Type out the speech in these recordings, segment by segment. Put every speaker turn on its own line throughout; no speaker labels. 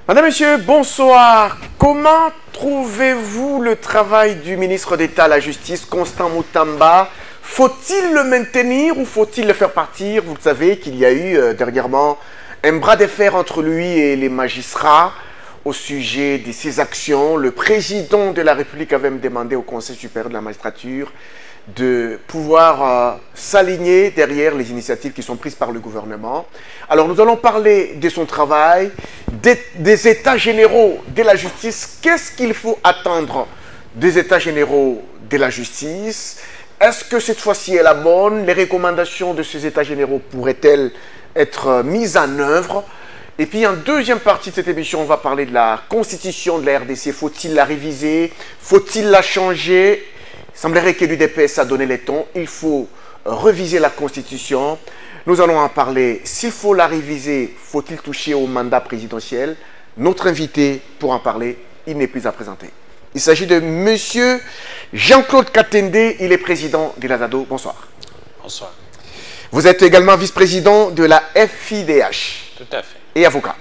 Madame, Monsieur, bonsoir. Comment trouvez-vous le travail du ministre d'État à la Justice, Constant Mutamba? Faut-il le maintenir ou faut-il le faire partir? Vous savez qu'il y a eu dernièrement un bras de fer entre lui et les magistrats au sujet de ses actions. Le président de la République avait même demandé au Conseil supérieur de la magistrature de pouvoir s'aligner derrière les initiatives qui sont prises par le gouvernement. Alors nous allons parler de son travail, des états généraux de la justice. Qu'est-ce qu'il faut attendre des états généraux de la justice? Est-ce que cette fois-ci est la bonne? Les recommandations de ces états généraux pourraient-elles être mises en œuvre? Et puis en deuxième partie de cette émission, on va parler de la constitution de la RDC. Faut-il la réviser? Faut-il la changer? Il semblerait que l'UDPS a donné les tons. Il faut reviser la Constitution. Nous allons en parler. S'il faut la réviser, faut-il toucher au mandat présidentiel? Notre invité pour en parler, il n'est plus à présenter. Il s'agit de Monsieur Jean-Claude Katende. Il est président de l'ASADO. Bonsoir.
Bonsoir.
Vous êtes également vice-président de la FIDH.
Tout à fait.
Et avocat.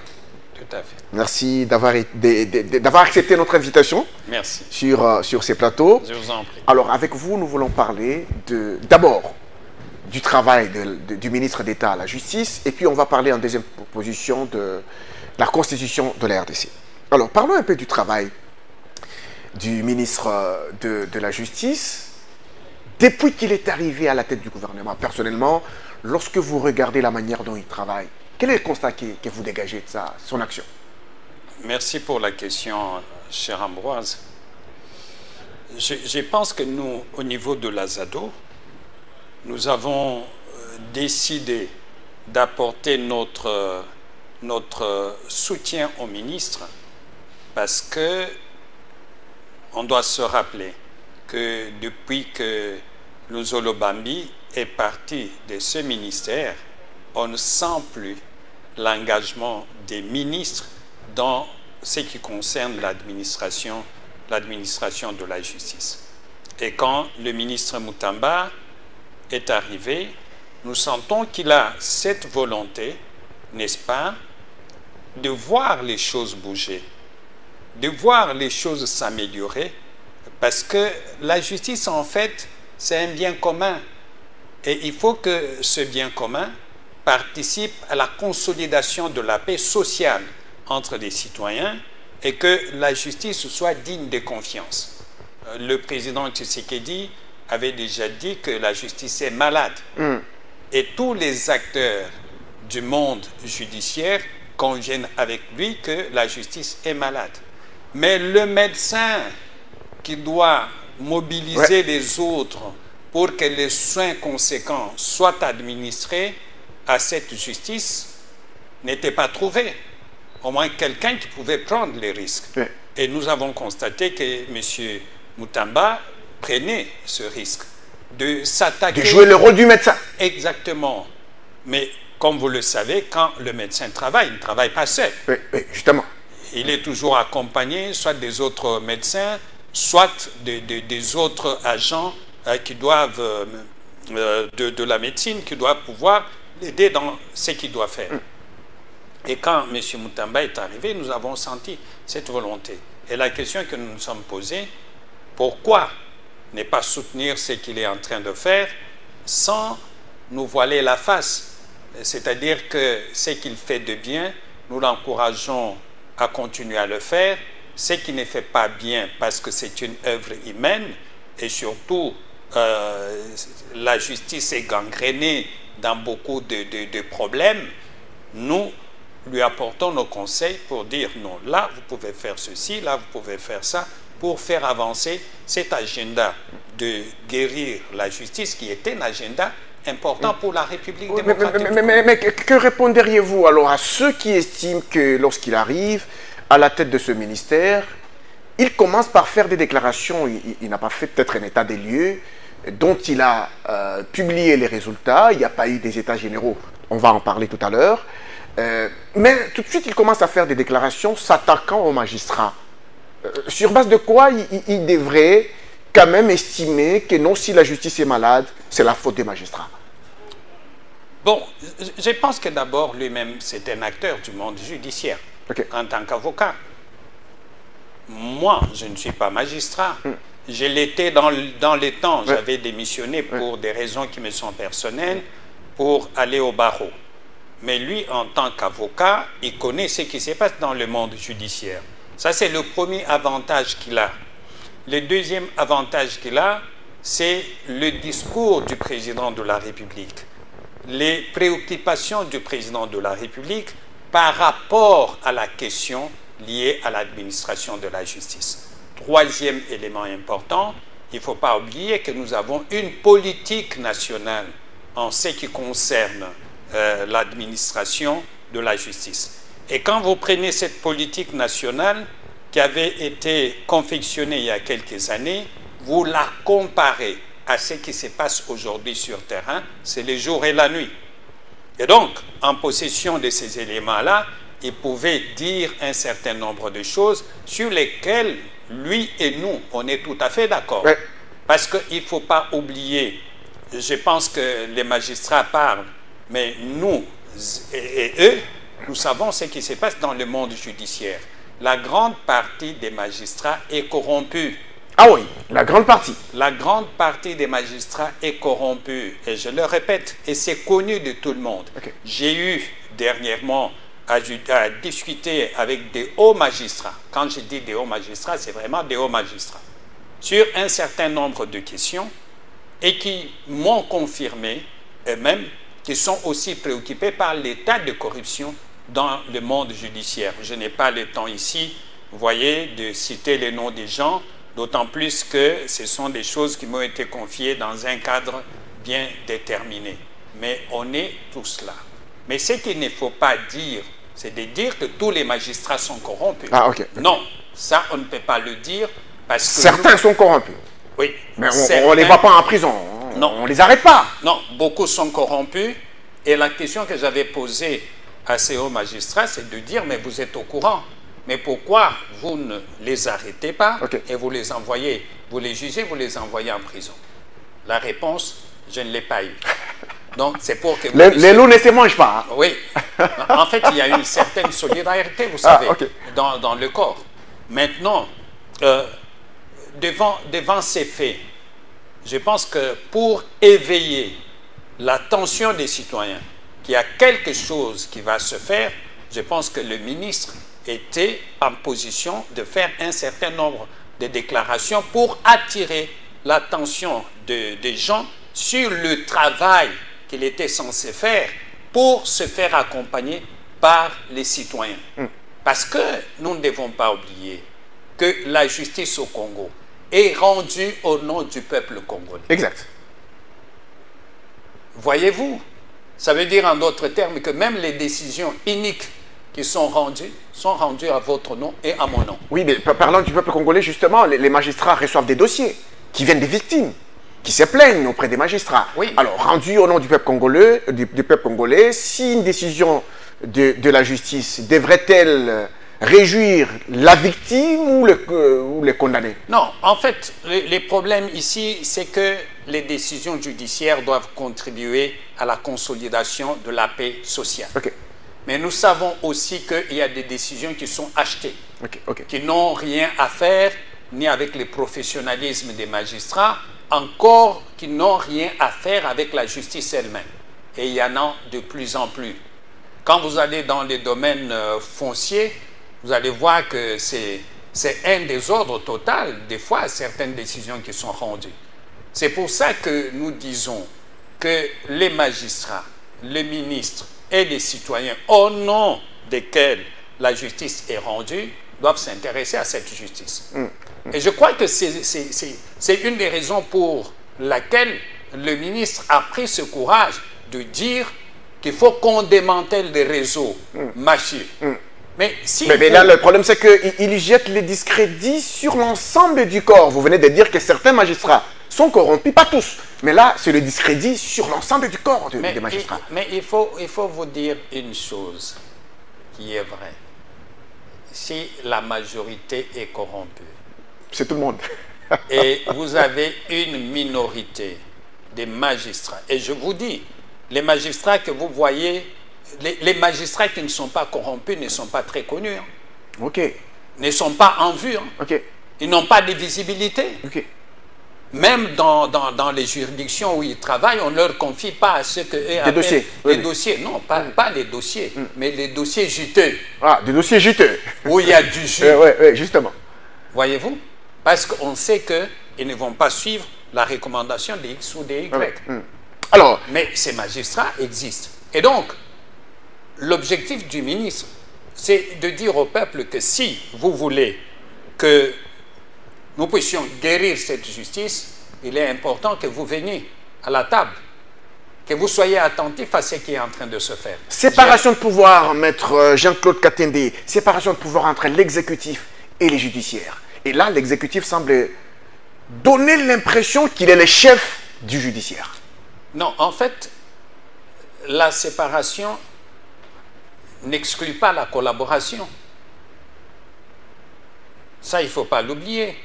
Tout à fait.
Merci d'avoir accepté notre invitation.
Merci.
Sur ces plateaux.
Je vous en prie.
Alors, avec vous, nous voulons parler d'abord du travail du ministre d'État à la justice, et puis on va parler en deuxième position de la constitution de la RDC. Alors, parlons un peu du travail du ministre de la Justice. Depuis qu'il est arrivé à la tête du gouvernement, personnellement, lorsque vous regardez la manière dont il travaille, quel est le constat que vous dégagez de son action?
Merci pour la question, cher Ambroise. Je pense que nous, au niveau de l'ASADO, nous avons décidé d'apporter notre soutien au ministre parce que on doit se rappeler que depuis que Luzolo Bambi est parti de ce ministère, on ne sent plus l'engagement des ministres dans ce qui concerne l'administration de la justice. Et quand le ministre Mutamba est arrivé, nous sentons qu'il a cette volonté, n'est-ce pas, de voir les choses bouger, de voir les choses s'améliorer, parce que la justice, en fait, c'est un bien commun. Et il faut que ce bien commun participe à la consolidation de la paix sociale entre les citoyens et que la justice soit digne de confiance. Le président Tshisekedi avait déjà dit que la justice est malade. Et tous les acteurs du monde judiciaire conviennent avec lui que la justice est malade. Mais le médecin qui doit mobiliser les autres pour que les soins conséquents soient administrés à cette justice n'était pas trouvé. Au moins quelqu'un qui pouvait prendre les risques. Et nous avons constaté que M. Mutamba prenait ce risque de s'attaquer...
De jouer le rôle du médecin.
Exactement. Mais comme vous le savez, quand le médecin travaille, il ne travaille pas seul.
Oui, justement.
Il est toujours accompagné soit des autres médecins, soit des autres agents qui doivent, de la médecine, qui doivent pouvoir l'aider dans ce qu'il doit faire. Et quand M. Mutamba est arrivé, nous avons senti cette volonté. Et la question que nous nous sommes posée, pourquoi ne pas soutenir ce qu'il est en train de faire sans nous voiler la face? C'est-à-dire que ce qu'il fait de bien, nous l'encourageons à continuer à le faire. Ce qui ne fait pas bien, parce que c'est une œuvre humaine, et surtout, la justice est gangrénée dans beaucoup de problèmes, nous lui apportons nos conseils pour dire non, là vous pouvez faire ceci, là vous pouvez faire ça, pour faire avancer cet agenda de guérir la justice qui est un agenda important pour la République démocratique.
Mais que répondriez-vous alors à ceux qui estiment que lorsqu'il arrive à la tête de ce ministère, il commence par faire des déclarations, il n'a pas fait peut-être un état des lieux, dont il a publié les résultats, il n'y a pas eu des états généraux, on va en parler tout à l'heure, mais tout de suite il commence à faire des déclarations s'attaquant aux magistrats. Sur base de quoi il devrait quand même estimer que non, si la justice est malade, c'est la faute des magistrats?
Bon, je pense que d'abord lui-même c'est un acteur du monde judiciaire. en tant qu'avocat. Moi, je ne suis pas magistrat. Je l'étais dans les temps. J'avais démissionné pour des raisons qui me sont personnelles pour aller au barreau. Mais lui, en tant qu'avocat, il connaît ce qui se passe dans le monde judiciaire. Ça, c'est le premier avantage qu'il a. Le deuxième avantage qu'il a, c'est le discours du président de la République. Les préoccupations du président de la République par rapport à la question liée à l'administration de la justice. Troisième élément important, il ne faut pas oublier que nous avons une politique nationale en ce qui concerne l'administration de la justice. Et quand vous prenez cette politique nationale qui avait été confectionnée il y a quelques années, vous la comparez à ce qui se passe aujourd'hui sur terrain, c'est le jour et la nuit. Et donc, en possession de ces éléments-là, il pouvait dire un certain nombre de choses sur lesquelles lui et nous, on est tout à fait d'accord. Parce qu'il ne faut pas oublier, je pense que les magistrats parlent, mais nous et eux, nous savons ce qui se passe dans le monde judiciaire. La grande partie des magistrats est corrompue.
Ah oui, la grande partie.
La grande partie des magistrats est corrompue. Et je le répète, et c'est connu de tout le monde. J'ai eu dernièrement à discuter avec des hauts magistrats. Quand je dis des hauts magistrats, c'est vraiment des hauts magistrats. Sur un certain nombre de questions et qui m'ont confirmé eux-mêmes qu'ils sont aussi préoccupés par l'état de corruption dans le monde judiciaire. Je n'ai pas le temps ici, vous voyez, de citer les noms des gens, d'autant plus que ce sont des choses qui m'ont été confiées dans un cadre bien déterminé. Mais on est tous là. Mais ce qu'il ne faut pas dire, c'est de dire que tous les magistrats sont corrompus.
Ah, ok.
Non, ça, on ne peut pas le dire parce que...
Certains sont corrompus.
Oui.
Mais on ne les voit pas en prison.
Non.
On ne les arrête pas.
Non, beaucoup sont corrompus. Et la question que j'avais posée à ces hauts magistrats, c'est de dire, mais vous êtes au courant. Mais pourquoi vous ne les arrêtez pas et vous les envoyez, vous les jugez, vous les envoyez en prison? La réponse, je ne l'ai pas eue. Donc, c'est pour que...
Les loups ne se mangent pas. Hein?
Oui. En fait, il y a une certaine solidarité, vous savez, dans le corps. Maintenant, devant ces faits, je pense que pour éveiller l'attention des citoyens qu'il y a quelque chose qui va se faire, je pense que le ministre était en position de faire un certain nombre de déclarations pour attirer l'attention des gens sur le travail qu'il était censé faire pour se faire accompagner par les citoyens. Parce que nous ne devons pas oublier que la justice au Congo est rendue au nom du peuple congolais.
Exact.
Voyez-vous, ça veut dire en d'autres termes que même les décisions uniques qui sont rendues à votre nom et à mon nom.
Oui, mais parlant du peuple congolais, justement, les magistrats reçoivent des dossiers qui viennent des victimes, qui se plaignent auprès des magistrats.
Oui.
Alors, rendu au nom du peuple congolais, si une décision de la justice devrait-elle réjouir la victime ou les condamner?
Non, en fait, les problèmes ici, c'est que les décisions judiciaires doivent contribuer à la consolidation de la paix sociale. Mais nous savons aussi qu'il y a des décisions qui sont achetées, qui n'ont rien à faire ni avec le professionnalisme des magistrats, encore qui n'ont rien à faire avec la justice elle-même. Et il y en a de plus en plus. Quand vous allez dans les domaines fonciers, vous allez voir que c'est un désordre total, des fois, certaines décisions qui sont rendues. C'est pour ça que nous disons que les magistrats, les ministres et les citoyens, au nom desquels la justice est rendue, doivent s'intéresser à cette justice. Et je crois que c'est une des raisons pour laquelle le ministre a pris ce courage de dire qu'il faut qu'on démantèle les réseaux mafieux. Mais
là, le problème, c'est qu'il jette les discrédits sur l'ensemble du corps. Vous venez de dire que certains magistrats sont corrompus, pas tous. Mais là, c'est le discrédit sur l'ensemble du corps des magistrats.
Mais il faut vous dire une chose qui est vraie. Si la majorité est corrompue,
c'est tout le monde.
Et vous avez une minorité des magistrats. Et je vous dis, les magistrats que vous voyez les magistrats qui ne sont pas corrompus ne sont pas très connus, hein.
Ok.
Ne sont pas en vue, hein.
Ok.
Ils n'ont pas de visibilité.
Ok.
Même dans les juridictions où ils travaillent, on ne leur confie pas ce que eux appellent
dossiers.
Les dossiers. Non, pas les dossiers, mais les dossiers juteux.
Ah, des dossiers juteux.
Où il y a du jus.
Oui, justement.
Voyez-vous? Parce qu'on sait qu'ils ne vont pas suivre la recommandation des X ou des Y.
Alors,
mais ces magistrats existent. Et donc, l'objectif du ministre, c'est de dire au peuple que si vous voulez que nous puissions guérir cette justice, il est important que vous veniez à la table, que vous soyez attentifs à ce qui est en train de se faire.
Séparation de pouvoir, maître Jean-Claude Katende, séparation de pouvoir entre l'exécutif et les judiciaires. Et là, l'exécutif semble donner l'impression qu'il est le chef du judiciaire.
Non, en fait, la séparation n'exclut pas la collaboration. Ça, il ne faut pas l'oublier.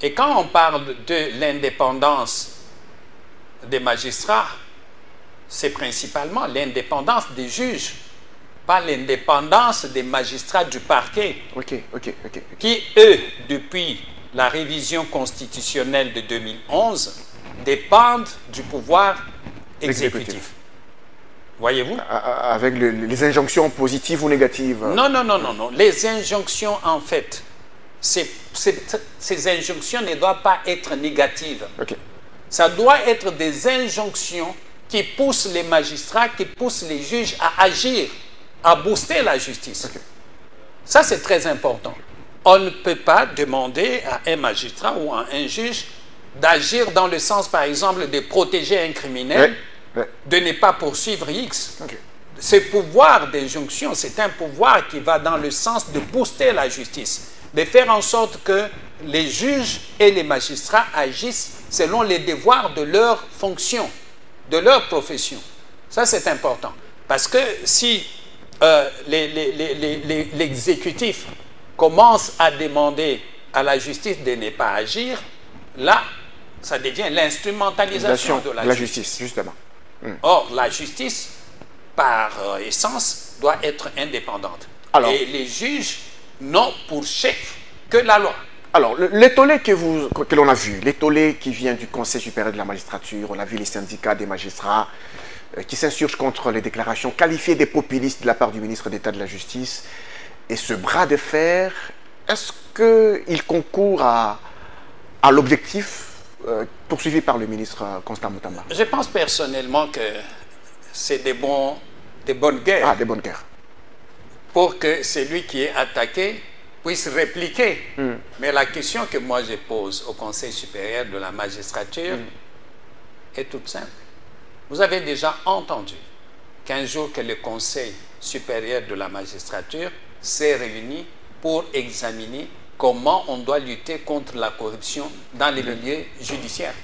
Et quand on parle de l'indépendance des magistrats, c'est principalement l'indépendance des juges, pas l'indépendance des magistrats du parquet, qui, eux, depuis la révision constitutionnelle de 2011, dépendent du pouvoir exécutif. Voyez-vous?
Avec les injonctions positives ou négatives.
Non. Les injonctions, en fait, ces injonctions ne doivent pas être négatives. Ça doit être des injonctions qui poussent les magistrats, qui poussent les juges à agir, à booster la justice. Ça, c'est très important. On ne peut pas demander à un magistrat ou à un juge d'agir dans le sens, par exemple, de protéger un criminel, de ne pas poursuivre X. Ce pouvoir d'injonction, c'est un pouvoir qui va dans le sens de booster la justice, de faire en sorte que les juges et les magistrats agissent selon les devoirs de leur fonction, de leur profession. Ça, c'est important. Parce que si l'exécutif commence à demander à la justice de ne pas agir, là, ça devient l'instrumentalisation de la justice.
Justement.
Or, la justice, par essence, doit être indépendante.
Alors,
et les juges n'ont pour chef que la loi.
Alors, les tollés que l'on a vu, les tollés qui viennent du Conseil supérieur de la magistrature, on a vu les syndicats des magistrats qui s'insurgent contre les déclarations qualifiées des populistes de la part du ministre d'État de la Justice. Et ce bras de fer, est-ce qu'il concourt à l'objectif poursuivi par le ministre Constant Moutamba?
Je pense personnellement que c'est des bonnes guerres.
Ah, des bonnes guerres.
Pour que celui qui est attaqué puisse répliquer. Mais la question que moi je pose au Conseil supérieur de la magistrature est toute simple. Vous avez déjà entendu qu'un jour que le Conseil supérieur de la magistrature s'est réuni pour examiner comment on doit lutter contre la corruption dans les milieux judiciaires.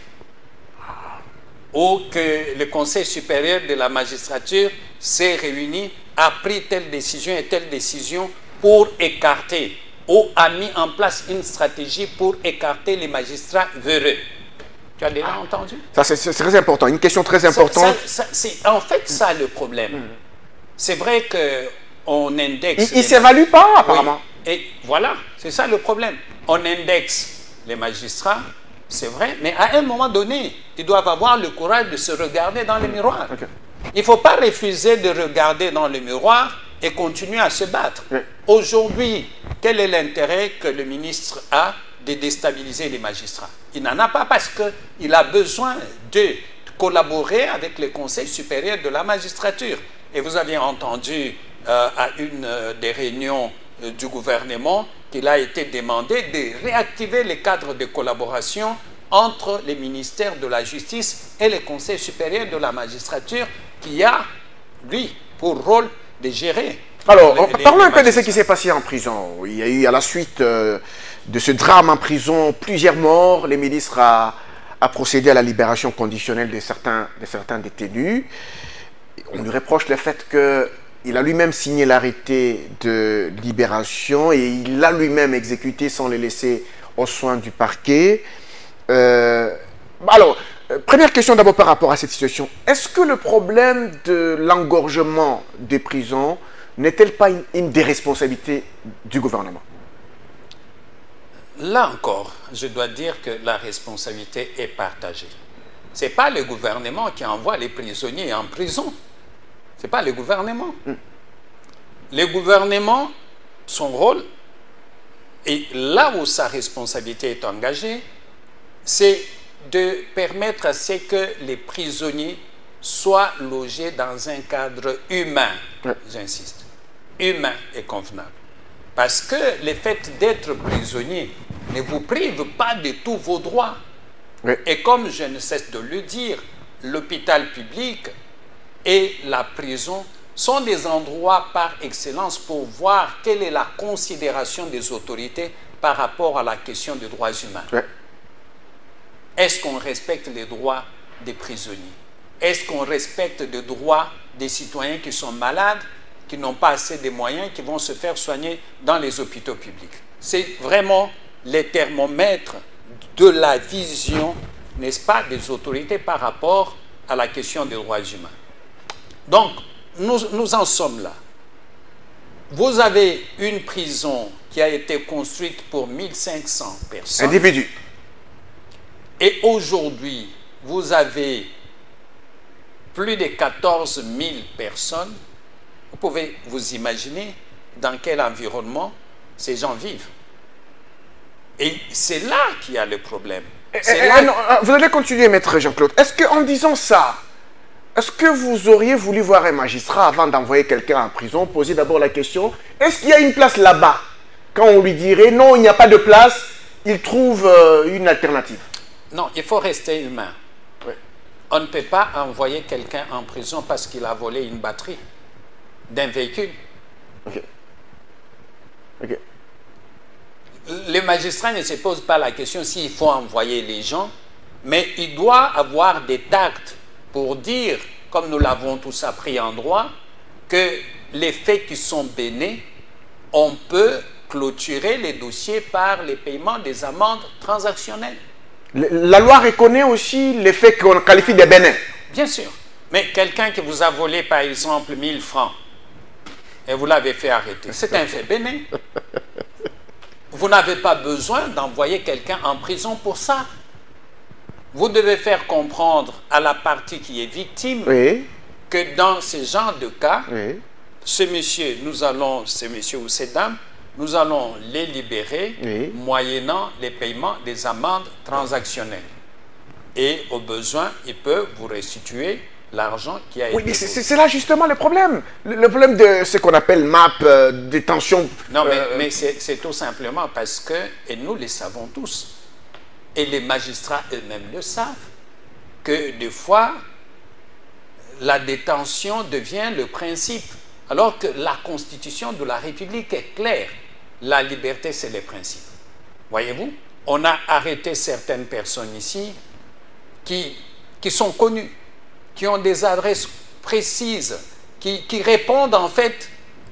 Ou que le Conseil supérieur de la magistrature s'est réuni, a pris telle décision et telle décision pour écarter, ou a mis en place une stratégie pour écarter les magistrats véreux. Tu as déjà entendu?
Ça, c'est très important, une question très importante.
C'est en fait ça le problème. C'est vrai qu'on indexe...
Il ne s'évalue pas, apparemment.
Oui. Et voilà, c'est ça le problème. On indexe les magistrats, c'est vrai, mais à un moment donné, ils doivent avoir le courage de se regarder dans le miroir. Il ne faut pas refuser de regarder dans le miroir et continuer à se battre. Aujourd'hui, quel est l'intérêt que le ministre a de déstabiliser les magistrats? Il n'en a pas parce qu'il a besoin de collaborer avec le Conseil supérieur de la magistrature. Et vous avez entendu à une des réunions du gouvernement qu'il a été demandé de réactiver les cadres de collaboration entre les ministères de la Justice et le Conseil supérieur de la magistrature qui a, lui, pour rôle de gérer.
Alors, parlons un peu de ce qui s'est passé en prison. Il y a eu, à la suite de ce drame en prison, plusieurs morts. Le ministre a procédé à la libération conditionnelle de certains détenus. On lui reproche le fait qu'il a lui-même signé l'arrêté de libération et il l'a lui-même exécuté sans le laisser aux soins du parquet. Alors, Première question d'abord par rapport à cette situation. Est-ce que le problème de l'engorgement des prisons n'est-elle pas une des responsabilités du gouvernement?
Là encore, je dois dire que la responsabilité est partagée. Ce n'est pas le gouvernement qui envoie les prisonniers en prison. Ce n'est pas le gouvernement. Le gouvernement, son rôle, et là où sa responsabilité est engagée, c'est de permettre à ce que les prisonniers soient logés dans un cadre humain, j'insiste, humain et convenable. Parce que le fait d'être prisonnier ne vous prive pas de tous vos droits.
Oui.
Et comme je ne cesse de le dire, l'hôpital public et la prison sont des endroits par excellence pour voir quelle est la considération des autorités par rapport à la question des droits humains.
Oui.
Est-ce qu'on respecte les droits des prisonniers? Est-ce qu'on respecte les droits des citoyens qui sont malades, qui n'ont pas assez de moyens, qui vont se faire soigner dans les hôpitaux publics? C'est vraiment les thermomètres de la vision, n'est-ce pas, des autorités par rapport à la question des droits humains. Donc, nous en sommes là. Vous avez une prison qui a été construite pour 1500 personnes.
Individus.
Et aujourd'hui, vous avez plus de 14 000 personnes. Vous pouvez vous imaginer dans quel environnement ces gens vivent. Et c'est là qu'il y a le problème.
Non, vous allez continuer, maître Jean-Claude. Est-ce qu'en disant ça, est-ce que vous auriez voulu voir un magistrat avant d'envoyer quelqu'un en prison, poser d'abord la question, est-ce qu'il y a une place là-bas? Quand on lui dirait non, il n'y a pas de place, il trouve une alternative.
Non, il faut rester humain.
Oui.
On ne peut pas envoyer quelqu'un en prison parce qu'il a volé une batterie d'un véhicule.
Ok. Ok.
Le magistrat ne se pose pas la question s'il faut envoyer les gens, mais il doit avoir des tacts pour dire, comme nous l'avons tous appris en droit, que les faits qui sont bénis, on peut clôturer les dossiers par le paiement des amendes transactionnelles.
La loi reconnaît aussi les faits qu'on qualifie de bénins.
Bien sûr. Mais quelqu'un qui vous a volé, par exemple, 1000 francs, et vous l'avez fait arrêter, c'est un fait bénin. Vous n'avez pas besoin d'envoyer quelqu'un en prison pour ça. Vous devez faire comprendre à la partie qui est victime que dans ce genre de cas, ce monsieur ou ces dames, nous allons les libérer moyennant les paiements des amendes transactionnelles. Et au besoin, il peut vous restituer l'argent qui a été...
Oui, mais c'est là justement le problème. Le problème de ce qu'on appelle MAP, détention...
Non, mais c'est tout simplement parce que, et nous le savons tous, et les magistrats eux-mêmes le savent, que des fois, la détention devient le principe, alors que la Constitution de la République est claire. La liberté, c'est le principe. Voyez-vous, on a arrêté certaines personnes ici qui sont connues, qui ont des adresses précises, qui répondent en fait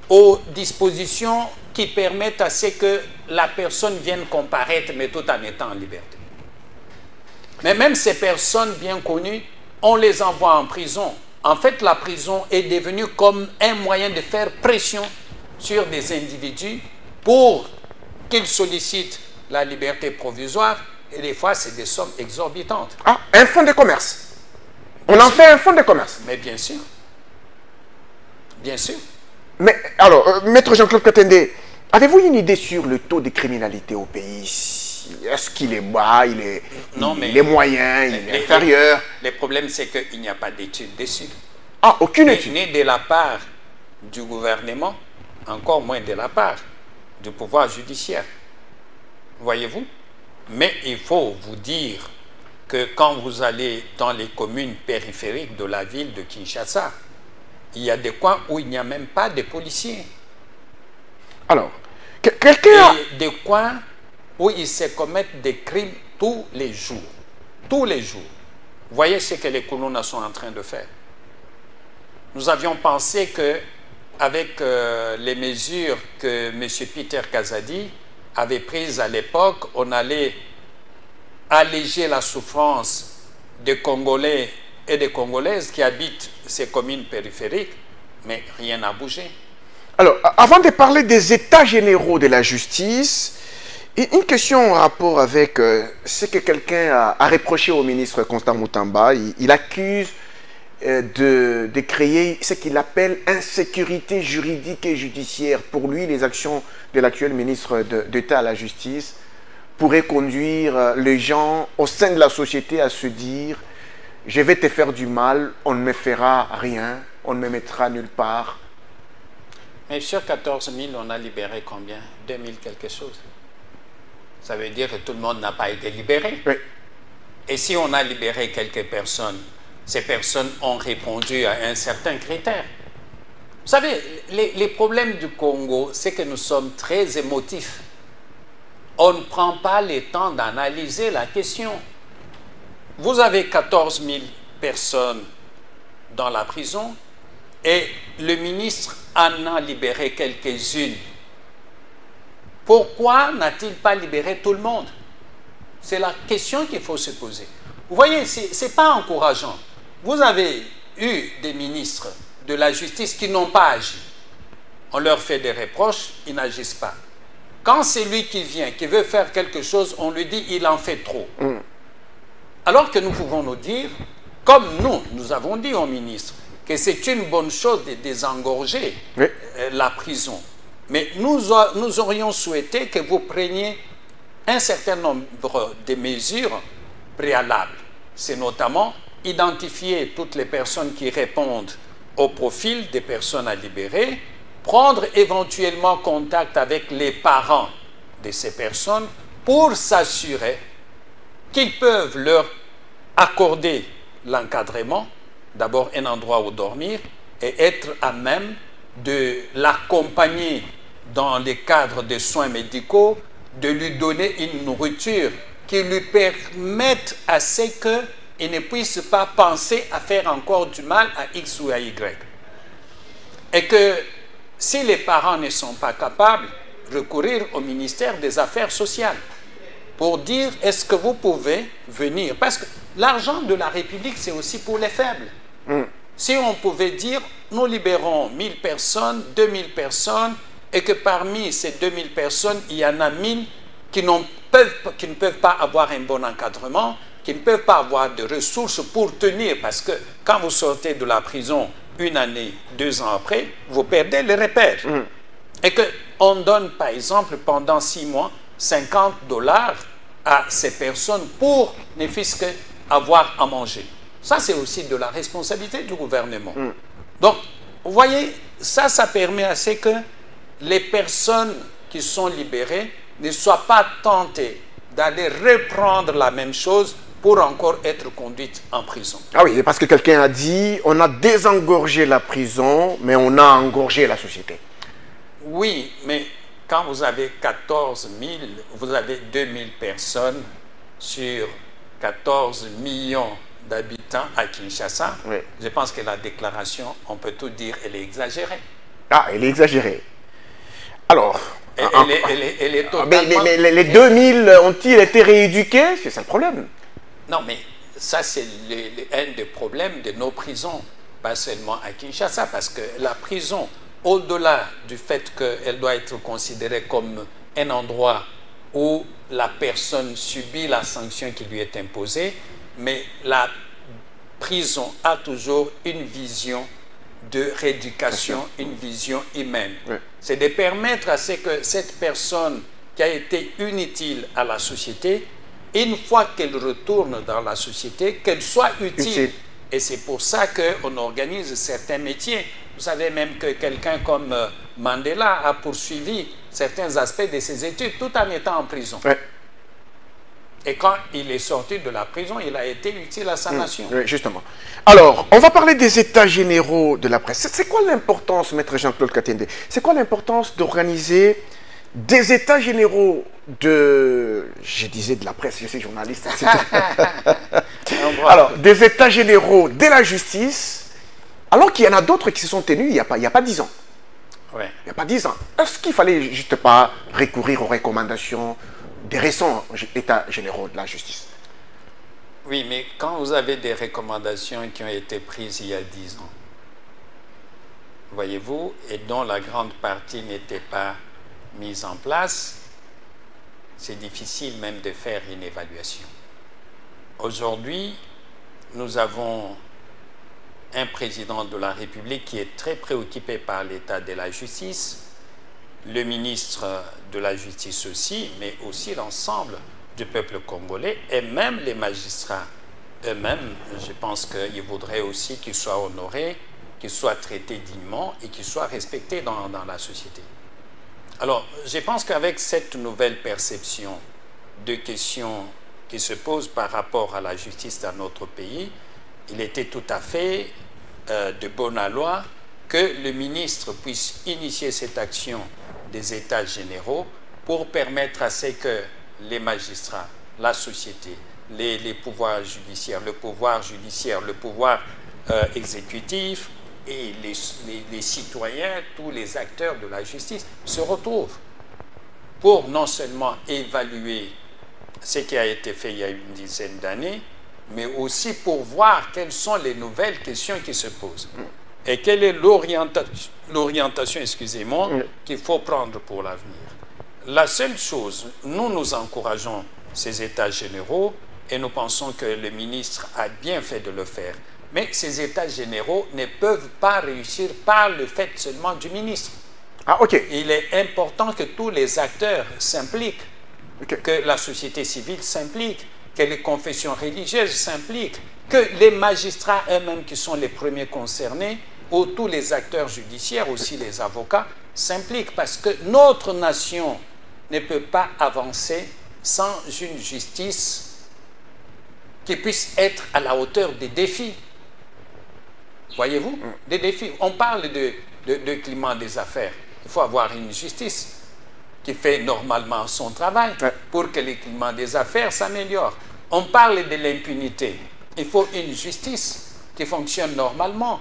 aux dispositions qui permettent à ce que la personne vienne comparaître, mais tout en étant en liberté. Mais même ces personnes bien connues, on les envoie en prison. En fait, la prison est devenue comme un moyen de faire pression sur des individus pour qu'ils sollicitent la liberté provisoire. Et des fois, c'est des sommes exorbitantes.
Ah, un fonds de commerce. On en fait un fonds de commerce.
Mais bien sûr. Bien sûr.
Mais alors, maître Jean-Claude Katende, avez-vous une idée sur le taux de criminalité au pays? Est-ce qu'il est bas, il est moyen, il est inférieur?
Le problème, c'est qu'il n'y a pas d'études dessus.
Ah, aucune étude?
Ni de la part du gouvernement, encore moins de la part du pouvoir judiciaire. Voyez-vous? Mais il faut vous dire que quand vous allez dans les communes périphériques de la ville de Kinshasa, il y a des coins où il n'y a même pas de policiers.
Alors, quelqu'un...
Et des coins où ils se commettent des crimes tous les jours. Tous les jours. Voyez ce que les colons sont en train de faire. Nous avions pensé que, avec les mesures que M. Peter Kazadi avait prises à l'époque, on allait alléger la souffrance des Congolais et des Congolaises qui habitent ces communes périphériques, mais rien n'a bougé.
Alors, avant de parler des états généraux de la justice, une question en rapport avec ce que quelqu'un a reproché au ministre Constant Moutamba. Il accuse de créer ce qu'il appelle insécurité juridique et judiciaire. Pour lui, les actions de l'actuel ministre d'État à la justice pourraient conduire les gens au sein de la société à se dire « je vais te faire du mal, on ne me fera rien, on ne me mettra nulle part ».
Mais sur 14 000, on a libéré combien? 2 000 quelque chose. Ça veut dire que tout le monde n'a pas été libéré.
Oui.
Et si on a libéré quelques personnes, ces personnes ont répondu à un certain critère. Vous savez, les problèmes du Congo, c'est que nous sommes très émotifs. On ne prend pas le temps d'analyser la question. Vous avez 14 000 personnes dans la prison et le ministre en a libéré quelques-unes. Pourquoi n'a-t-il pas libéré tout le monde? C'est la question qu'il faut se poser. Vous voyez, ce n'est pas encourageant. Vous avez eu des ministres de la justice qui n'ont pas agi. On leur fait des reproches, ils n'agissent pas. Quand c'est lui qui vient, qui veut faire quelque chose, on lui dit il en fait trop. Alors que nous pouvons nous dire, comme nous avons dit au ministre, que c'est une bonne chose de désengorger la prison. Mais nous aurions souhaité que vous preniez un certain nombre de mesures préalables. C'est notamment identifier toutes les personnes qui répondent au profil des personnes à libérer, prendre éventuellement contact avec les parents de ces personnes pour s'assurer qu'ils peuvent leur accorder l'encadrement, d'abord un endroit où dormir, et être à même de l'accompagner dans le cadre des soins médicaux, de lui donner une nourriture qui lui permette à ce qu'il ne puisse pas penser à faire encore du mal à X ou à Y. Et que si les parents ne sont pas capables, recourir au ministère des Affaires sociales pour dire est-ce que vous pouvez venir. Parce que l'argent de la République, c'est aussi pour les faibles. Si on pouvait dire nous libérons 1000 personnes, 2000 personnes, et que parmi ces 2000 personnes, il y en a 1000 qui ne peuvent pas avoir un bon encadrement, qui ne peuvent pas avoir de ressources pour tenir, parce que quand vous sortez de la prison 1 année, 2 ans après, vous perdez les repères. Et qu'on donne, par exemple, pendant 6 mois, $50 à ces personnes pour ne fût-ce qu'avoir à manger. Ça, c'est aussi de la responsabilité du gouvernement. Donc, vous voyez, ça permet à ce que les personnes qui sont libérées ne soient pas tentées d'aller reprendre la même chose pour encore être conduites en prison.
Ah oui, parce que quelqu'un a dit, on a désengorgé la prison, mais on a engorgé la société.
Oui, mais quand vous avez 14 000, vous avez 2000 personnes sur 14 millions d'habitants à Kinshasa, je pense que la déclaration, on peut tout dire, elle est exagérée.
Ah, elle est exagérée. Alors...
Elle est totalement...
mais les 2000 ont-ils été rééduqués? C'est ça le problème.
Non, mais ça, c'est un des problèmes de nos prisons, pas seulement à Kinshasa, parce que la prison, au-delà du fait qu'elle doit être considérée comme un endroit où la personne subit la sanction qui lui est imposée, mais la prison a toujours une vision de rééducation, une vision humaine. C'est de permettre à ce que cette personne qui a été inutile à la société, une fois qu'elle retourne dans la société, qu'elle soit utile. Et c'est pour ça qu'on organise certains métiers. Vous savez même que quelqu'un comme Mandela a poursuivi certains aspects de ses études tout en étant en prison. Et quand il est sorti de la prison, il a été utile à sa nation.
Oui, justement. Alors, on va parler des états généraux de la presse. C'est quoi l'importance, maître Jean-Claude Katende, c'est quoi l'importance d'organiser des états généraux de... Je disais de la presse, je suis journaliste. Alors, des états généraux de la justice, alors qu'il y en a d'autres qui se sont tenus il n'y a pas 10 ans. Il n'y a pas 10 ans. Est-ce qu'il fallait juste pas recourir aux recommandations des récents états généraux de la justice?
Oui, mais quand vous avez des recommandations qui ont été prises il y a 10 ans, voyez-vous, et dont la grande partie n'était pas mise en place, c'est difficile même de faire une évaluation. Aujourd'hui, nous avons un président de la République qui est très préoccupé par l'état de la justice, le ministre de la Justice aussi, mais aussi l'ensemble du peuple congolais et même les magistrats eux-mêmes. Je pense qu'ils voudraient aussi qu'ils soient honorés, qu'ils soient traités dignement et qu'ils soient respectés dans la société. Alors, je pense qu'avec cette nouvelle perception de questions qui se posent par rapport à la justice dans notre pays, il était tout à fait de bonne loi que le ministre puisse initier cette action des États généraux pour permettre à ce que les magistrats, la société, les pouvoirs judiciaires, le pouvoir exécutif et les citoyens, tous les acteurs de la justice se retrouvent pour non seulement évaluer ce qui a été fait il y a une dizaine d'années, mais aussi pour voir quelles sont les nouvelles questions qui se posent. Et quelle est l'orientation, excusez-moi, qu'il faut prendre pour l'avenir. La seule chose, nous encourageons ces États généraux et nous pensons que le ministre a bien fait de le faire. Mais ces États généraux ne peuvent pas réussir par le fait seulement du ministre.
Ah, ok.
Il est important que tous les acteurs s'impliquent, que la société civile s'implique, que les confessions religieuses s'impliquent, que les magistrats eux-mêmes qui sont les premiers concernés, ou tous les acteurs judiciaires, aussi les avocats, s'impliquent parce que notre nation ne peut pas avancer sans une justice qui puisse être à la hauteur des défis. Voyez-vous, des défis. On parle de climat des affaires. Il faut avoir une justice qui fait normalement son travail pour que le climat des affaires s'améliore. On parle de l'impunité. Il faut une justice qui fonctionne normalement.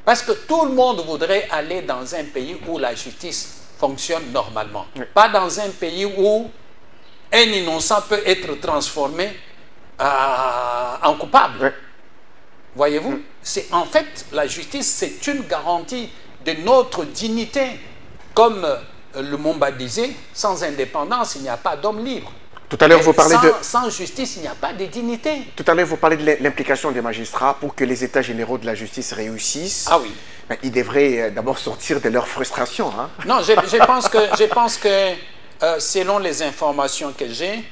Parce que tout le monde voudrait aller dans un pays où la justice fonctionne normalement. Pas dans un pays où un innocent peut être transformé en coupable. Voyez-vous, en fait, la justice, c'est une garantie de notre dignité. Comme le Mumba disait, sans indépendance, il n'y a pas d'homme libre.
Tout à l'heure, vous parlez
sans justice, il n'y a pas de dignité.
Tout à l'heure, vous parlez de l'implication des magistrats pour que les États généraux de la justice réussissent.
Ah oui.
Mais ils devraient d'abord sortir de leur frustration. Hein?
Non, je pense que selon les informations que j'ai,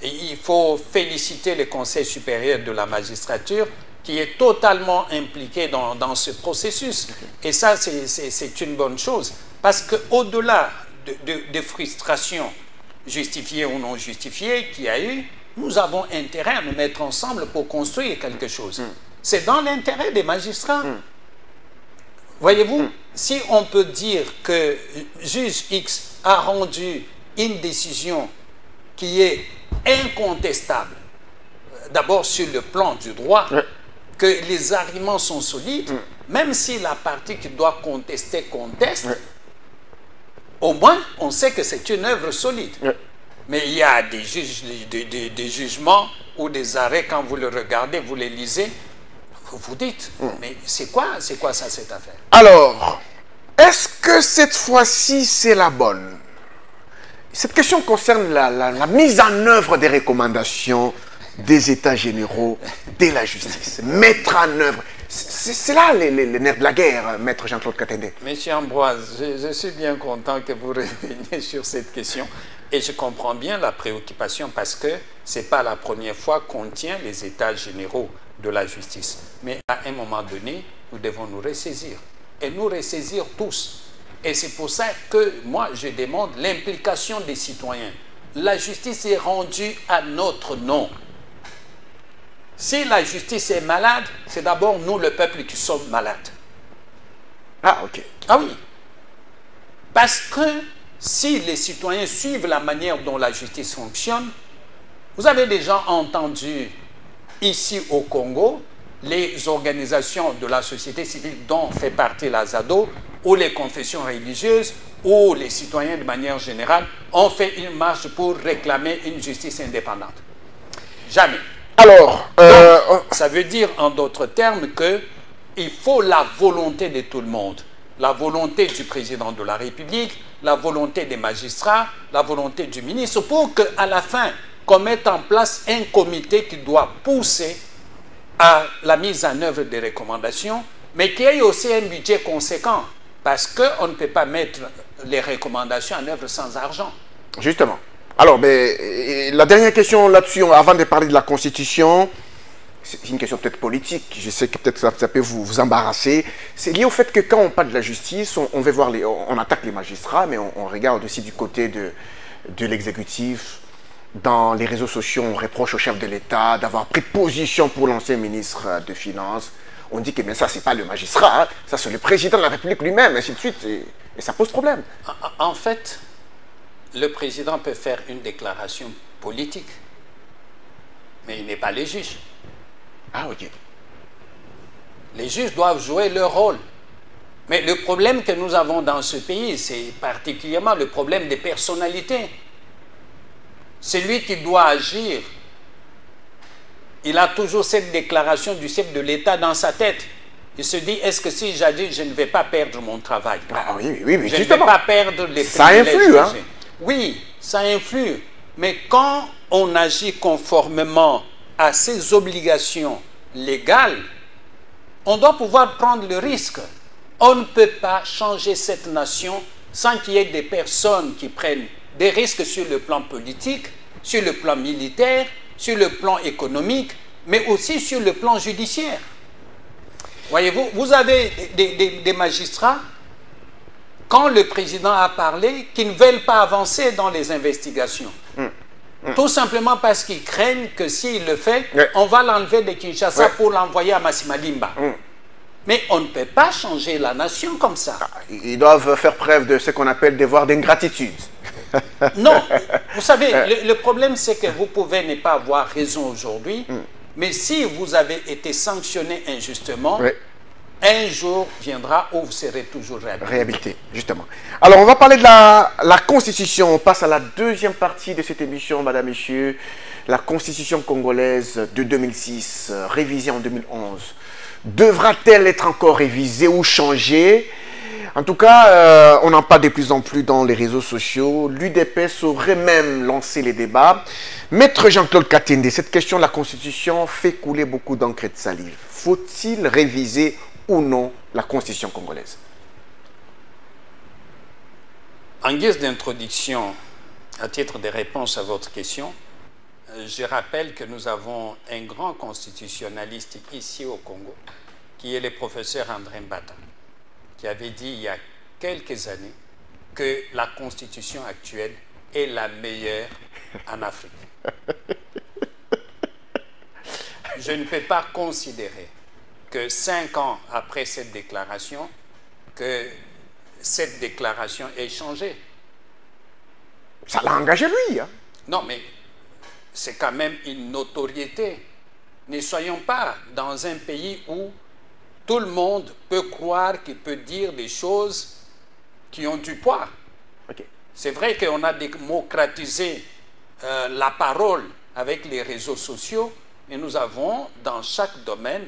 il faut féliciter le Conseil supérieur de la magistrature qui est totalement impliqué dans ce processus. Et ça, c'est une bonne chose. Parce qu'au-delà de frustrations justifiées ou non justifiées qu'il y a eu, nous avons intérêt à nous mettre ensemble pour construire quelque chose. C'est dans l'intérêt des magistrats. Voyez-vous, si on peut dire que juge X a rendu une décision qui est incontestable, d'abord sur le plan du droit, que les arguments sont solides, même si la partie qui doit contester conteste, au moins on sait que c'est une œuvre solide. Mais il y a des jugements ou des arrêts, quand vous le regardez, vous les lisez, vous dites, mais c'est quoi ça cette affaire?
Alors, est-ce que cette fois-ci c'est la bonne? Cette question concerne la mise en œuvre des recommandations des États généraux de la justice. Mettre en œuvre. C'est là les nerfs de la guerre, maître Jean-Claude Katende.
Monsieur Ambroise, je suis bien content que vous reveniez sur cette question. Et je comprends bien la préoccupation parce que ce n'est pas la première fois qu'on tient les États généraux de la justice. Mais à un moment donné, nous devons nous ressaisir. Et nous ressaisir tous. Et c'est pour ça que moi, je demande l'implication des citoyens. La justice est rendue à notre nom. Si la justice est malade, c'est d'abord nous, le peuple, qui sommes malades.
Ah, ok.
Ah oui. Parce que si les citoyens suivent la manière dont la justice fonctionne, vous avez déjà entendu ici au Congo, les organisations de la société civile dont fait partie la ZADO, ou les confessions religieuses, ou les citoyens de manière générale, ont fait une marche pour réclamer une justice indépendante. Jamais.
Alors,
Donc, ça veut dire en d'autres termes qu'il faut la volonté de tout le monde. La volonté du président de la République, la volonté des magistrats, la volonté du ministre, pour qu'à la fin, qu'on mette en place un comité qui doit pousser à la mise en œuvre des recommandations, mais qui ait aussi un budget conséquent, parce qu'on ne peut pas mettre les recommandations en œuvre sans argent.
justement. Alors, la dernière question là-dessus, avant de parler de la Constitution, c'est une question peut-être politique, je sais que peut-être ça peut vous embarrasser. C'est lié au fait que quand on parle de la justice, on veut voir on attaque les magistrats, mais on regarde aussi du côté de l'exécutif. Dans les réseaux sociaux, on reproche au chef de l'État d'avoir pris position pour l'ancien ministre des Finances. On dit que mais ça, c'est pas le magistrat, hein, ça c'est le président de la République lui-même, ainsi de suite, et ça pose problème.
En fait, le président peut faire une déclaration politique, mais il n'est pas le juge.
Ah, ok.
Les juges doivent jouer leur rôle. Mais le problème que nous avons dans ce pays, c'est particulièrement le problème des personnalités. Celui qui doit agir, il a toujours cette déclaration du chef de l'État dans sa tête. Il se dit, est-ce que si j'agis, je ne vais pas perdre mon travail?
Ah, oui, oui,
je ne vais pas perdre les
ça influe, hein?
Oui, ça influe. Mais quand on agit conformément à ses obligations légales, on doit pouvoir prendre le risque. On ne peut pas changer cette nation sans qu'il y ait des personnes qui prennent des risques sur le plan politique, sur le plan militaire, sur le plan économique, mais aussi sur le plan judiciaire. Voyez-vous, vous avez des magistrats, quand le président a parlé, qui ne veulent pas avancer dans les investigations. Tout simplement parce qu'ils craignent que s'il le fait, on va l'enlever de Kinshasa pour l'envoyer à Massimalimba. Mais on ne peut pas changer la nation comme ça.
Ils doivent faire preuve de ce qu'on appelle devoir d'ingratitude.
Non, vous savez, le problème c'est que vous pouvez ne pas avoir raison aujourd'hui, mais si vous avez été sanctionné injustement, un jour viendra où vous serez toujours réhabilité.
Réhabilité, justement. Alors, on va parler de la Constitution. On passe à la deuxième partie de cette émission, madame, messieurs. La Constitution congolaise de 2006, révisée en 2011. Devra-t-elle être encore révisée ou changée? En tout cas, on en parle de plus en plus dans les réseaux sociaux. L'UDPS aurait même lancé les débats. Maître Jean-Claude Katende, cette question de la Constitution fait couler beaucoup d'encre et de salive. Faut-il réviser ou non la Constitution congolaise?
En guise d'introduction, à titre de réponse à votre question, je rappelle que nous avons un grand constitutionnaliste ici au Congo, qui est le professeur André Mbata, qui avait dit il y a quelques années que la Constitution actuelle est la meilleure en Afrique. Je ne peux pas considérer que 5 ans après cette déclaration, que cette déclaration ait changé.
Ça l'a engagé lui, hein?
Non, mais c'est quand même une notoriété. Ne soyons pas dans un pays où tout le monde peut croire qu'il peut dire des choses qui ont du poids.
Okay.
C'est vrai qu'on a démocratisé la parole avec les réseaux sociaux, mais nous avons dans chaque domaine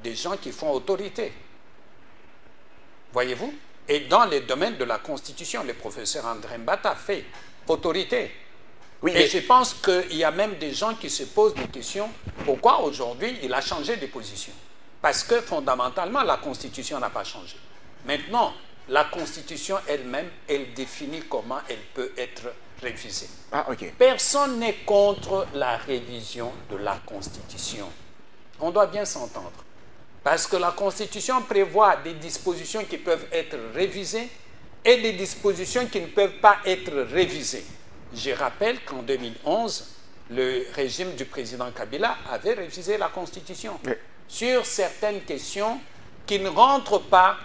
des gens qui font autorité. Voyez-vous? Et dans les domaines de la Constitution, le professeur André Mbata fait autorité. Oui, et je pense qu'il y a même des gens qui se posent des questions. Pourquoi aujourd'hui il a changé de position? Parce que fondamentalement, la Constitution n'a pas changé. Maintenant, la Constitution elle-même, elle définit comment elle peut être révisée.
Ah, ok.
Personne n'est contre la révision de la Constitution. On doit bien s'entendre. Parce que la Constitution prévoit des dispositions qui peuvent être révisées et des dispositions qui ne peuvent pas être révisées. Je rappelle qu'en 2011, le régime du président Kabila avait révisé la Constitution sur certaines questions qui ne rentrent pas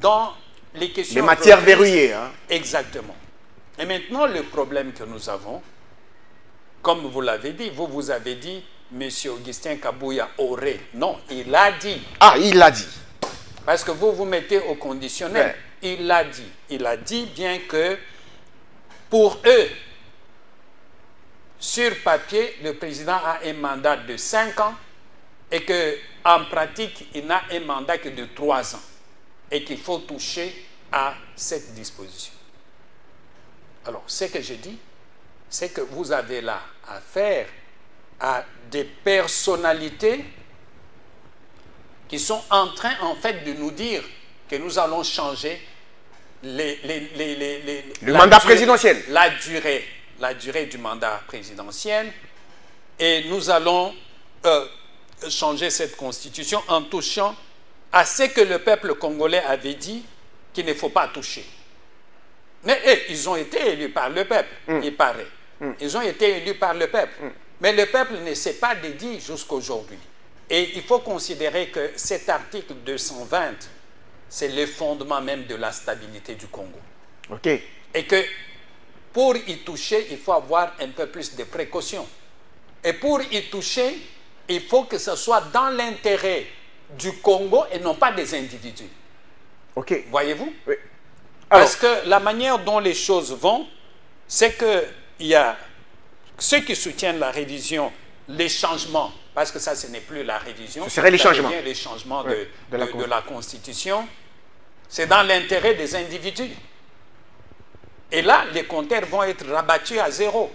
dans les questions...
Les matières verrouillées. Hein.
Exactement. Et maintenant, le problème que nous avons, comme vous l'avez dit, vous avez dit, M. Augustin Kabouya aurait. Non, il l'a dit.
Ah, il l'a dit.
Parce que vous vous mettez au conditionnel. Il l'a dit. Il a dit bien que pour eux, sur papier, le président a un mandat de 5 ans et qu'en pratique, il n'a un mandat que de 3 ans et qu'il faut toucher à cette disposition. Alors, ce que je dis, c'est que vous avez là affaire à des personnalités qui sont en train, en fait, de nous dire que nous allons changer
le mandat présidentiel.
La durée du mandat présidentiel. Et nous allons changer cette constitution en touchant à ce que le peuple congolais avait dit qu'il ne faut pas toucher. Mais ils ont été élus par le peuple, il paraît. Ils ont été élus par le peuple. Mais le peuple ne s'est pas dédié jusqu'aujourd'hui. Et il faut considérer que cet article 220, c'est le fondement même de la stabilité du Congo.
OK.
Et que pour y toucher, il faut avoir un peu plus de précautions. Et pour y toucher, il faut que ce soit dans l'intérêt du Congo et non pas des individus.
OK.
Voyez-vous?
Oui. Alors,
parce que la manière dont les choses vont, c'est qu'il y a ceux qui soutiennent la révision, les changements, parce que ça, ce n'est plus la révision.
Ce serait les changements.
Les changements
oui,
de la Constitution. C'est dans l'intérêt des individus. Et là, les compteurs vont être rabattus à 0.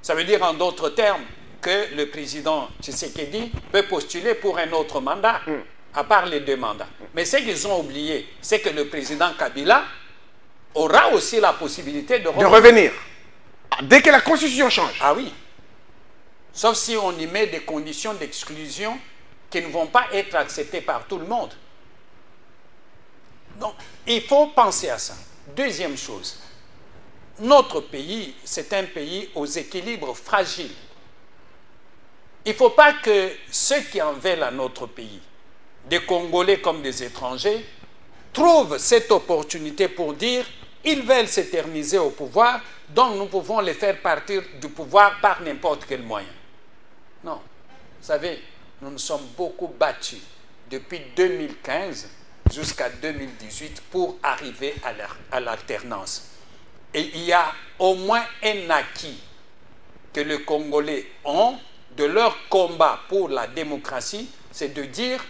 Ça veut dire, en d'autres termes, que le président Tshisekedi peut postuler pour un autre mandat, à part les 2 mandats. Mais ce qu'ils ont oublié, c'est que le président Kabila aura aussi la possibilité de
revenir. Dès que la Constitution change.
Ah oui. Sauf si on y met des conditions d'exclusion qui ne vont pas être acceptées par tout le monde. Donc, il faut penser à ça. Deuxième chose, notre pays, c'est un pays aux équilibres fragiles. Il ne faut pas que ceux qui en veulent à notre pays, des Congolais comme des étrangers, trouvent cette opportunité pour dire ils veulent s'éterniser au pouvoir, donc nous pouvons les faire partir du pouvoir par n'importe quel moyen. Non. Vous savez, nous nous sommes beaucoup battus depuis 2015 jusqu'à 2018 pour arriver à l'alternance. Et il y a au moins un acquis que les Congolais ont de leur combat pour la démocratie, c'est de dire,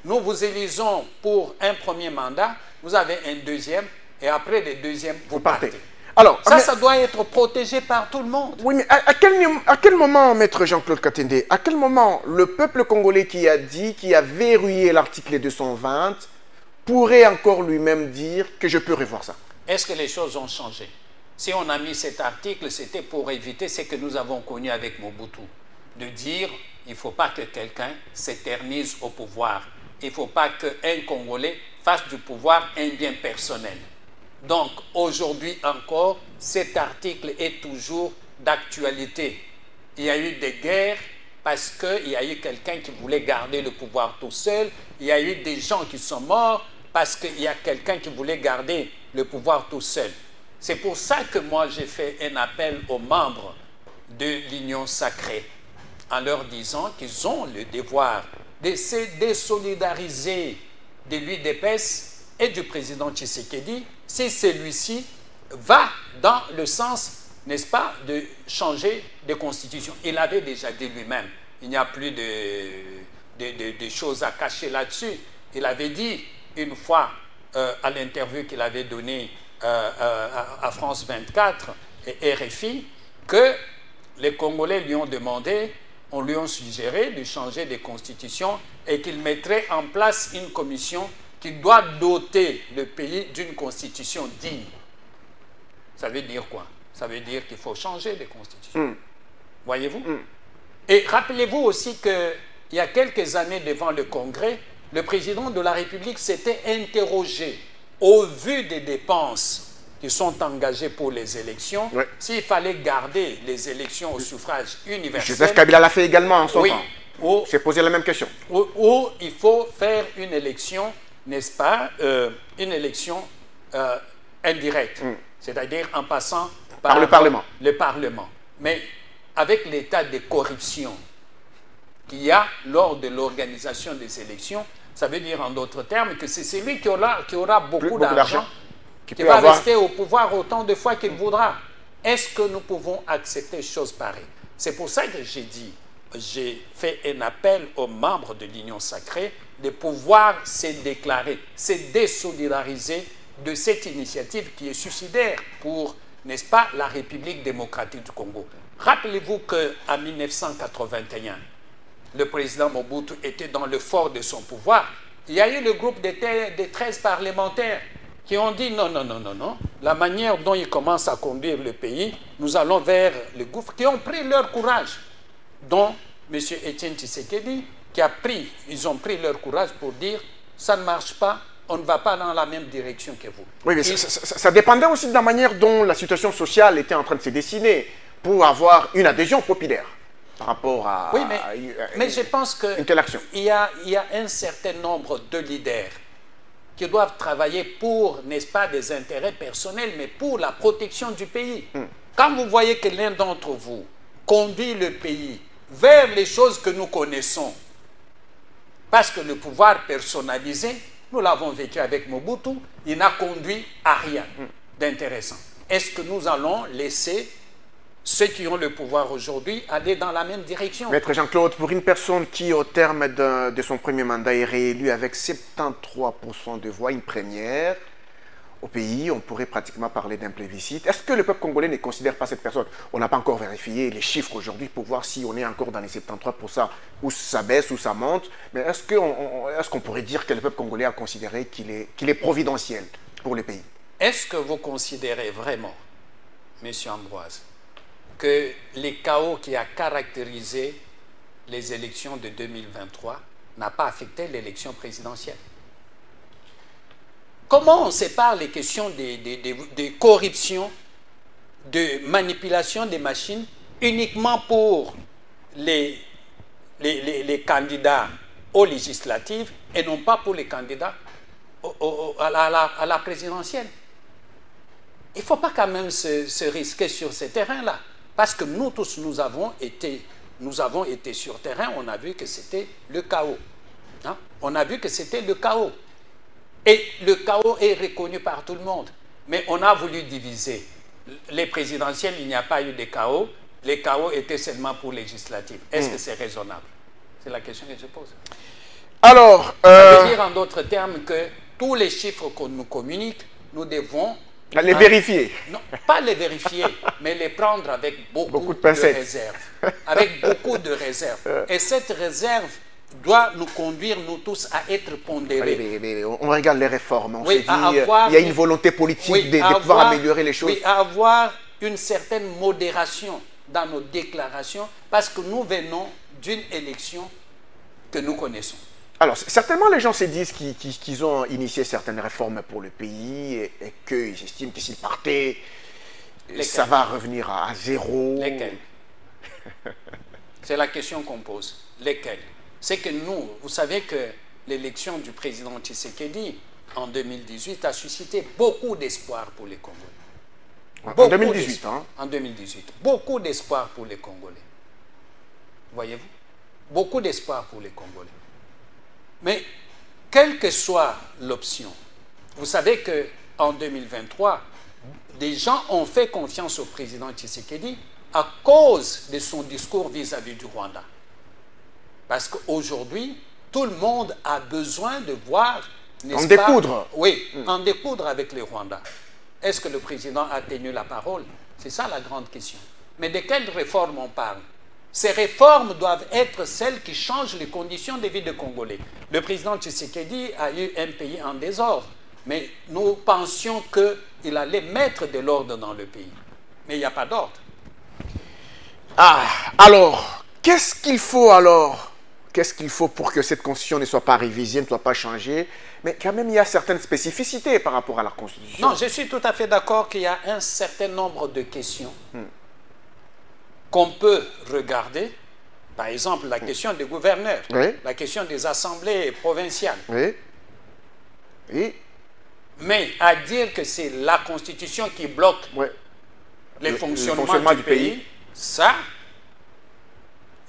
nous vous élisons pour un premier mandat, vous avez un deuxième, et après le deuxième, vous partez.
Alors,
ça doit être protégé par tout le monde.
Oui, mais à quel moment, maître Jean-Claude Katende, à quel moment le peuple congolais qui a verrouillé l'article 220 pourrait encore lui-même dire que je peux revoir ça?
Est-ce que les choses ont changé? Si on a mis cet article, c'était pour éviter ce que nous avons connu avec Mobutu, de dire il ne faut pas que quelqu'un s'éternise au pouvoir. Il ne faut pas qu'un Congolais fasse du pouvoir un bien personnel. Donc, aujourd'hui encore, cet article est toujours d'actualité. Il y a eu des guerres parce qu'il y a eu quelqu'un qui voulait garder le pouvoir tout seul. Il y a eu des gens qui sont morts parce qu'il y a quelqu'un qui voulait garder le pouvoir tout seul. C'est pour ça que moi, j'ai fait un appel aux membres de l'Union sacrée en leur disant qu'ils ont le devoir de se désolidariser de l'UDPS et du président Tshisekedi si celui-ci va dans le sens, n'est-ce pas, de changer de constitution. Il avait déjà dit lui-même, il n'y a plus de choses à cacher là-dessus. Il avait dit une fois à l'interview qu'il avait donnée à France 24 et RFI que les Congolais lui ont demandé, on lui a suggéré de changer de constitution et qu'il mettrait en place une commission qui doit doter le pays d'une constitution digne. Ça veut dire quoi? Ça veut dire qu'il faut changer de constitution. Voyez-vous? Et rappelez-vous aussi qu'il y a quelques années devant le Congrès, le président de la République s'était interrogé au vu des dépenses qui sont engagées pour les élections, s'il fallait garder les élections au suffrage universel.
Joseph Kabila l'a fait également en son temps.
Ou
s'est posé la même question.
Ou il faut faire une élection, n'est-ce pas, une élection indirecte, c'est-à-dire en passant par
le Parlement.
Le Parlement. Mais avec l'état de corruption qu'il y a lors de l'organisation des élections, ça veut dire en d'autres termes que c'est celui qui aura beaucoup d'argent qui va rester au pouvoir autant de fois qu'il voudra. Est-ce que nous pouvons accepter chose pareille? C'est pour ça que j'ai fait un appel aux membres de l'Union sacrée de pouvoir se déclarer, se désolidariser de cette initiative qui est suicidaire pour, n'est-ce pas, la République démocratique du Congo. Rappelez-vous qu'en 1981, le président Mobutu était dans le fort de son pouvoir. Il y a eu le groupe des 13 parlementaires qui ont dit non, non, non, non, non. La manière dont ils commencent à conduire le pays, nous allons vers le gouffre, qui ont pris leur courage, dont M. Etienne Tshisekedi, ils ont pris leur courage pour dire ça ne marche pas, on ne va pas dans la même direction que vous.
Oui, mais ça dépendait aussi de la manière dont la situation sociale était en train de se dessiner pour avoir une adhésion populaire par rapport à,
oui, mais je pense
qu'il
y a un certain nombre de leaders qui doivent travailler pour, n'est-ce pas, des intérêts personnels, mais pour la protection du pays. Quand vous voyez que l'un d'entre vous conduit le pays vers les choses que nous connaissons, parce que le pouvoir personnalisé, nous l'avons vécu avec Mobutu, il n'a conduit à rien d'intéressant. Est-ce que nous allons laisser ceux qui ont le pouvoir aujourd'hui aller dans la même direction?
Maître Jean-Claude, pour une personne qui, au terme de son premier mandat, est réélue avec 73% de voix, une première au pays, on pourrait pratiquement parler d'un plébiscite. Est-ce que le peuple congolais ne considère pas cette personne? On n'a pas encore vérifié les chiffres aujourd'hui pour voir si on est encore dans les 73%, ou ça baisse, ou ça monte. Mais est-ce qu'on pourrait dire que le peuple congolais a considéré qu'il est providentiel pour le pays?
Est-ce que vous considérez vraiment, M. Ambroise, que les chaos qui a caractérisé les élections de 2023 n'a pas affecté l'élection présidentielle? Comment on sépare les questions de corruption, de manipulation des machines uniquement pour les candidats aux législatives et non pas pour les candidats à la présidentielle? Il ne faut pas quand même se risquer sur ces terrains-là. Parce que nous tous, nous avons été sur terrain, on a vu que c'était le chaos. Hein? On a vu que c'était le chaos. Et le chaos est reconnu par tout le monde. Mais on a voulu diviser. Les présidentielles, il n'y a pas eu de chaos. Les chaos étaient seulement pour législatives. Est-ce que c'est raisonnable? C'est la question que je pose.
Alors,
ça veut dire en d'autres termes que tous les chiffres qu'on nous communique, nous devons
les vérifier.
Non, pas les vérifier, mais les prendre avec beaucoup de réserve. Avec beaucoup de réserve. Et cette réserve doit nous conduire, nous tous, à être pondérés.
Mais on regarde les réformes. On se dit,
il
y a une volonté politique de pouvoir améliorer les choses.
Oui, avoir une certaine modération dans nos déclarations, parce que nous venons d'une élection que nous connaissons.
Alors, certainement, les gens se disent qu'ils ont initié certaines réformes pour le pays et qu'ils estiment que s'ils partaient, ça va revenir à zéro.
Lesquels? C'est la question qu'on pose. Lesquels? C'est que nous, vous savez que l'élection du président Tshisekedi en 2018 a suscité beaucoup d'espoir pour les Congolais.
En 2018, hein?
En 2018. Beaucoup d'espoir pour les Congolais. Voyez-vous? Beaucoup d'espoir pour les Congolais. Mais, quelle que soit l'option, vous savez qu'en 2023, des gens ont fait confiance au président Tshisekedi à cause de son discours vis-à-vis du Rwanda. Parce qu'aujourd'hui, tout le monde a besoin de voir...
En découdre.
Oui, en découdre avec les Rwandais. Est-ce que le président a tenu la parole? C'est ça la grande question. Mais de quelles réformes on parle? Ces réformes doivent être celles qui changent les conditions de vie des Congolais. Le président Tshisekedi a eu un pays en désordre, mais nous pensions qu'il allait mettre de l'ordre dans le pays. Mais il n'y a pas d'ordre.
Ah, alors, qu'est-ce qu'il faut alors? Qu'est-ce qu'il faut pour que cette constitution ne soit pas révisée, ne soit pas changée? Mais quand même, il y a certaines spécificités par rapport à la constitution.
Non, je suis tout à fait d'accord qu'il y a un certain nombre de questions qu'on peut regarder. Par exemple, la question des gouverneurs, la question des assemblées provinciales.
Oui.
Mais à dire que c'est la Constitution qui bloque le fonctionnement du pays, ça,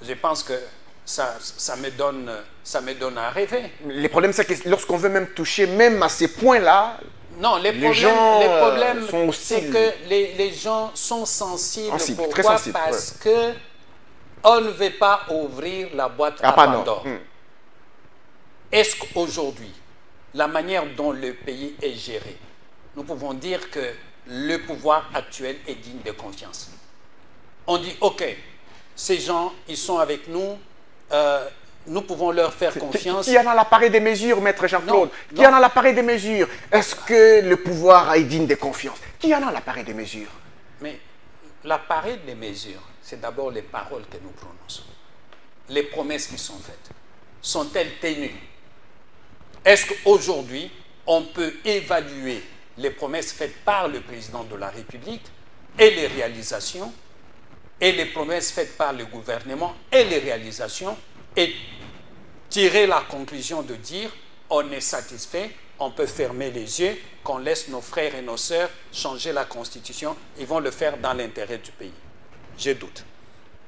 je pense que ça me donne à rêver.
Le problème, c'est que lorsqu'on veut même toucher même à ces points-là,
Non, les problèmes
sont aussi...
c'est que les gens sont sensibles. Pourquoi?
Très sensibles,
Parce que on ne veut pas ouvrir la boîte à
Pandore.
Pandore. Est-ce qu'aujourd'hui, la manière dont le pays est géré, nous pouvons dire que le pouvoir actuel est digne de confiance? On dit, OK, ces gens, ils sont avec nous, nous pouvons leur faire confiance.
Qui en a l'appareil des mesures, maître Jean-Claude? Qui en a l'appareil des mesures? Est-ce que le pouvoir est digne de confiance? Qui en a l'appareil des mesures?
Mais l'appareil des mesures, c'est d'abord les paroles que nous prononçons. Les promesses qui sont faites, sont-elles tenues? Est-ce qu'aujourd'hui, on peut évaluer les promesses faites par le président de la République et les réalisations, et les promesses faites par le gouvernement et les réalisations, et tirer la conclusion de dire on est satisfait, on peut fermer les yeux, qu'on laisse nos frères et nos sœurs changer la Constitution, ils vont le faire dans l'intérêt du pays? Je doute.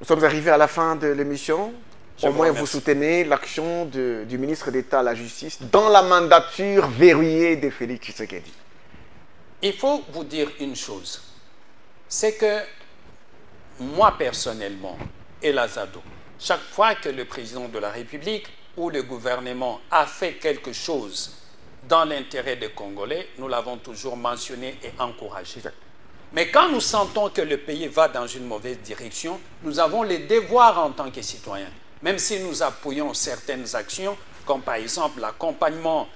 Nous sommes arrivés à la fin de l'émission. Au moins, vous
remercie.
soutenez l'action du ministre d'État à la Justice dans la mandature verrouillée de Félix Tshisekedi.
Il faut vous dire une chose, c'est que moi personnellement et la ZADO, chaque fois que le président de la République ou le gouvernement a fait quelque chose dans l'intérêt des Congolais, nous l'avons toujours mentionné et encouragé. Mais quand nous sentons que le pays va dans une mauvaise direction, nous avons les devoirs en tant que citoyens. Même si nous appuyons certaines actions, comme par exemple l'accompagnement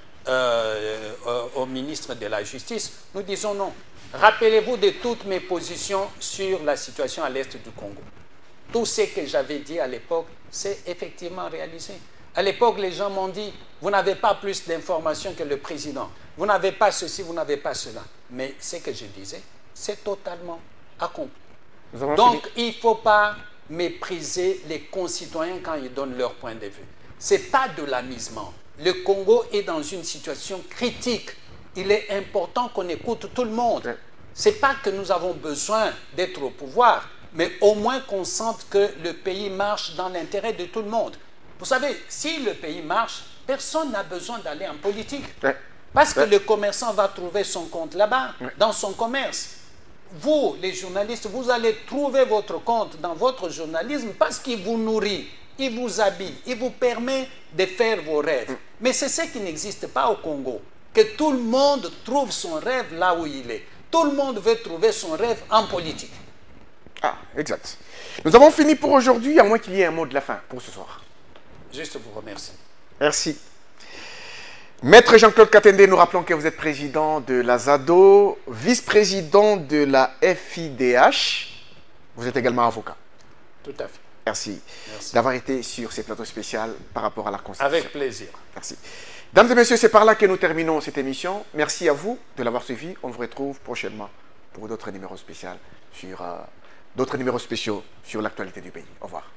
au ministre de la Justice, nous disons non. Rappelez-vous de toutes mes positions sur la situation à l'est du Congo. Tout ce que j'avais dit à l'époque, c'est effectivement réalisé. À l'époque, les gens m'ont dit, vous n'avez pas plus d'informations que le président. Vous n'avez pas ceci, vous n'avez pas cela. Mais ce que je disais, c'est totalement accompli. Donc, il ne faut pas mépriser les concitoyens quand ils donnent leur point de vue. Ce n'est pas de l'amusement. Le Congo est dans une situation critique. Il est important qu'on écoute tout le monde. Ce n'est pas que nous avons besoin d'être au pouvoir, mais au moins qu'on sente que le pays marche dans l'intérêt de tout le monde. Vous savez, si le pays marche, personne n'a besoin d'aller en politique. Parce que le commerçant va trouver son compte là-bas, dans son commerce. Vous, les journalistes, vous allez trouver votre compte dans votre journalisme parce qu'il vous nourrit, il vous habille, il vous permet de faire vos rêves. Mais c'est ce qui n'existe pas au Congo. Que tout le monde trouve son rêve là où il est. Tout le monde veut trouver son rêve en politique.
Ah, exact. Nous avons fini pour aujourd'hui, à moins qu'il y ait un mot de la fin pour ce soir.
Juste vous remercier.
Merci. Maître Jean-Claude Katende, nous rappelons que vous êtes président de la ZADO, vice-président de la FIDH. Vous êtes également avocat.
Tout à fait.
Merci, d'avoir été sur ces plateaux spéciaux par rapport à la Constitution.
Avec plaisir.
Merci. Dames et messieurs, c'est par là que nous terminons cette émission. Merci à vous de l'avoir suivi. On vous retrouve prochainement pour d'autres numéros spéciaux sur l'actualité du pays. Au revoir.